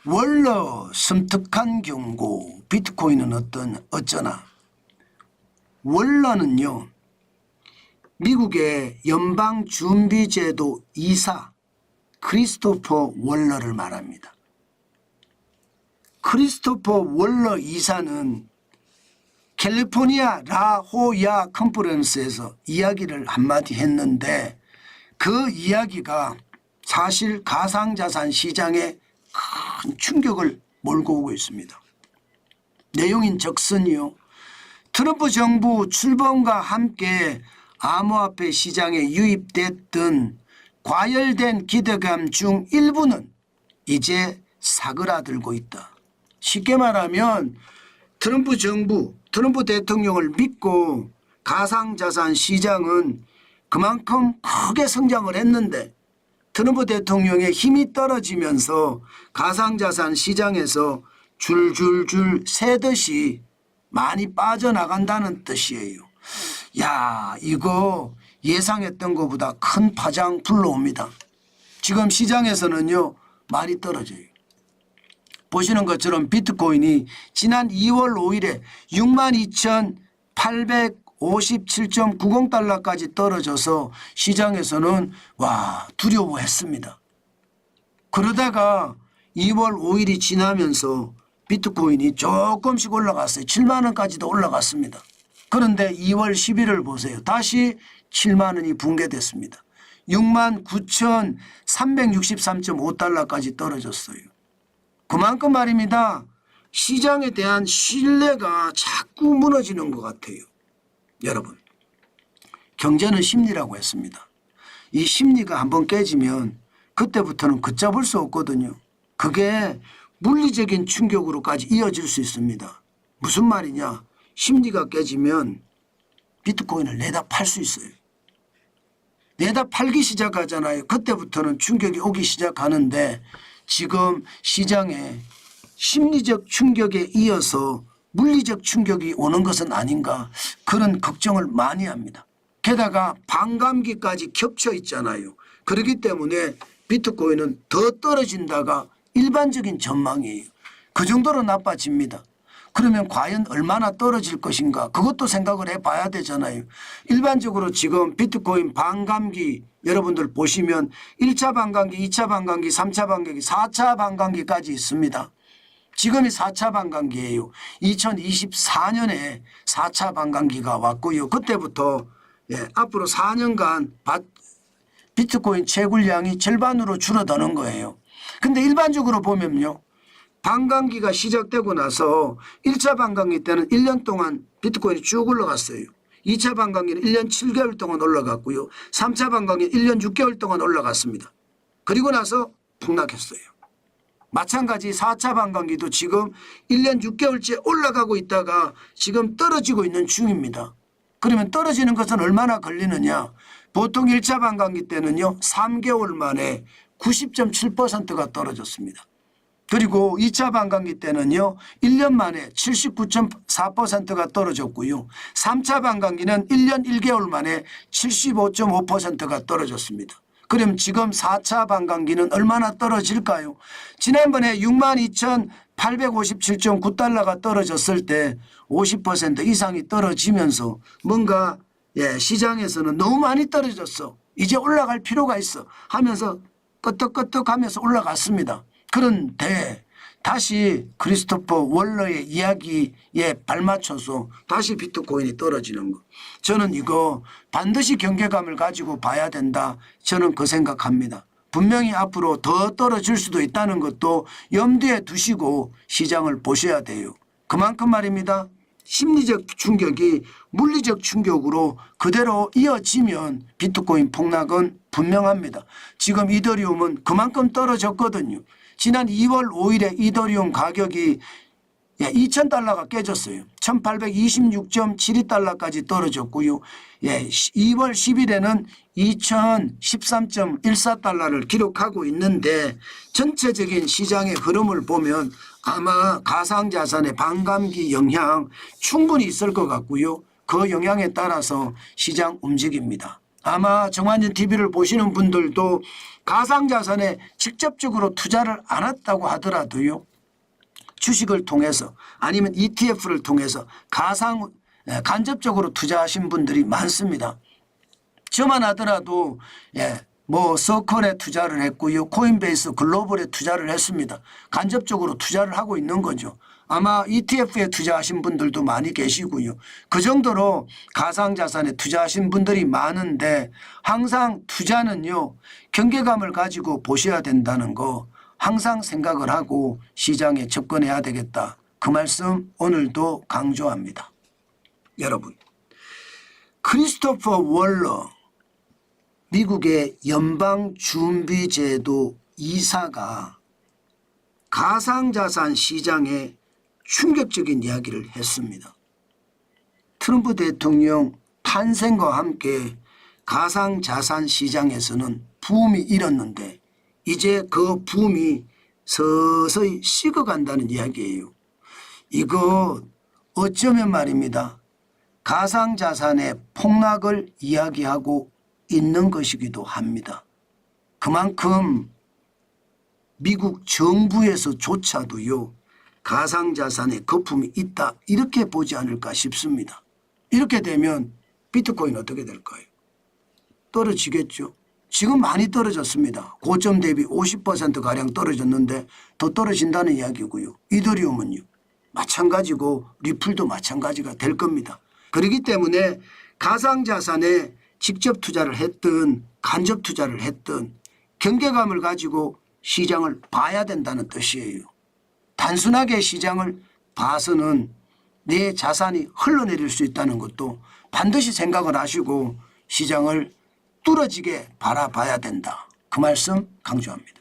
원러 섬뜩한 경고 비트코인은 어쩌나. 원러는요, 미국의 연방준비제도 이사 크리스토퍼 월러를 말합니다. 크리스토퍼 월러 이사는 캘리포니아 라호야 컨퍼런스에서 이야기를 한마디 했는데 그 이야기가 사실 가상자산 시장에 큰 충격을 몰고 오고 있습니다. 내용인 적선이요. 트럼프 정부 출범과 함께 암호화폐 시장에 유입됐던 과열된 기대감 중 일부는 이제 사그라들고 있다. 쉽게 말하면 트럼프 정부, 트럼프 대통령을 믿고 가상자산 시장은 그만큼 크게 성장을 했는데 트럼프 대통령의 힘이 떨어지면서 가상자산 시장에서 줄줄줄 새듯이 많이 빠져나간다는 뜻이에요. 야, 이거 예상했던 것보다 큰 파장 불러옵니다. 지금 시장에서는요, 많이 떨어져요. 보시는 것처럼 비트코인이 지난 2월 5일에 62,857.90달러까지 떨어져서 시장에서는 와, 두려워했습니다. 그러다가 2월 5일이 지나면서 비트코인이 조금씩 올라갔어요. 7만 원까지도 올라갔습니다. 그런데 2월 10일을 보세요. 다시 7만 원이 붕괴됐습니다. 69,363.5달러까지 떨어졌어요. 그만큼 말입니다. 시장에 대한 신뢰가 자꾸 무너지는 것 같아요. 여러분, 경제는 심리라고 했습니다. 이 심리가 한번 깨지면 그때부터는 걷잡을 수 없거든요. 그게 물리적인 충격으로까지 이어질 수 있습니다. 무슨 말이냐? 심리가 깨지면 비트코인을 내다 팔 수 있어요. 내다 팔기 시작하잖아요. 그때부터는 충격이 오기 시작하는데 지금 시장에 심리적 충격에 이어서 물리적 충격이 오는 것은 아닌가, 그런 걱정을 많이 합니다. 게다가 반감기까지 겹쳐 있잖아요. 그렇기 때문에 비트코인은 더 떨어진다가 일반적인 전망이에요. 그 정도로 나빠집니다. 그러면 과연 얼마나 떨어질 것인가, 그것도 생각을 해봐야 되잖아요. 일반적으로 지금 비트코인 반감기 여러분들 보시면 1차 반감기, 2차 반감기, 3차 반감기, 4차 반감기까지 있습니다. 지금이 4차 반감기예요. 2024년에 4차 반감기가 왔고요. 그때부터 앞으로 4년간 비트코인 채굴량이 절반으로 줄어드는 거예요. 근데 일반적으로 보면요, 반감기가 시작되고 나서 1차 반감기 때는 1년 동안 비트코인이 쭉 올라갔어요. 2차 반감기는 1년 7개월 동안 올라갔고요. 3차 반감기는 1년 6개월 동안 올라갔습니다. 그리고 나서 폭락했어요. 마찬가지 4차 반감기도 지금 1년 6개월째 올라가고 있다가 지금 떨어지고 있는 중입니다. 그러면 떨어지는 것은 얼마나 걸리느냐? 보통 1차 반감기 때는요, 3개월 만에 90.7%가 떨어졌습니다. 그리고 2차 반감기 때는요, 1년 만에 79.4%가 떨어졌고요. 3차 반감기는 1년 1개월 만에 75.5%가 떨어졌습니다. 그럼 지금 4차 반감기는 얼마나 떨어질까요? 지난번에 62,857.9달러가 떨어졌을 때 50% 이상이 떨어지면서 뭔가 시장에서는 너무 많이 떨어졌어, 이제 올라갈 필요가 있어 하면서 끄떡끄떡 하면서 올라갔습니다. 그런데 다시 크리스토퍼 월러의 이야기에 발맞춰서 다시 비트코인이 떨어지는 거, 저는 이거 반드시 경계감을 가지고 봐야 된다, 저는 그 생각합니다. 분명히 앞으로 더 떨어질 수도 있다는 것도 염두에 두시고 시장을 보셔야 돼요. 그만큼 말입니다, 심리적 충격이 물리적 충격으로 그대로 이어지면 비트코인 폭락은 분명합니다. 지금 이더리움은 그만큼 떨어졌거든요. 지난 2월 5일에 이더리움 가격이 2,000달러가 깨졌어요. 1,826.72달러까지 떨어졌고요. 2월 10일에는 2,013.14달러를 기록하고 있는데 전체적인 시장의 흐름을 보면 아마 가상자산의 반감기 영향 충분히 있을 것 같고요. 그 영향에 따라서 시장 움직입니다. 아마 정관전 TV를 보시는 분들도 가상자산에 직접적으로 투자를 안 했다고 하더라도요. 주식을 통해서 아니면 ETF를 통해서 간접적으로 투자하신 분들이 많습니다. 저만 하더라도 뭐 서클에 투자를 했고요. 코인베이스 글로벌에 투자를 했습니다. 간접적으로 투자를 하고 있는 거죠. 아마 ETF에 투자하신 분들도 많이 계시고요. 그 정도로 가상자산에 투자하신 분들이 많은데 항상 투자는요. 경계감을 가지고 보셔야 된다는 거 항상 생각을 하고 시장에 접근해야 되겠다. 그 말씀 오늘도 강조합니다. 여러분, 크리스토퍼 월러 미국의 연방준비제도 이사가 가상자산 시장에 충격적인 이야기를 했습니다. 트럼프 대통령 탄생과 함께 가상자산 시장에서는 붐이 일었는데 이제 그 붐이 서서히 식어간다는 이야기예요. 이거 어쩌면 말입니다. 가상자산의 폭락을 이야기하고 있는 것이기도 합니다. 그만큼 미국 정부에서조차도요. 가상자산에 거품이 있다 이렇게 보지 않을까 싶습니다. 이렇게 되면 비트코인 어떻게 될까요? 떨어지겠죠. 지금 많이 떨어졌습니다. 고점 대비 50%가량 떨어졌는데 더 떨어진다는 이야기고요. 이더리움은요. 마찬가지고 리플도 마찬가지가 될 겁니다. 그렇기 때문에 가상자산에 직접 투자를 했든 간접 투자를 했든 경계감을 가지고 시장을 봐야 된다는 뜻이에요. 단순하게 시장을 봐서는 내 자산이 흘러내릴 수 있다는 것도 반드시 생각을 하시고 시장을 뚫어지게 바라봐야 된다. 그 말씀 강조합니다.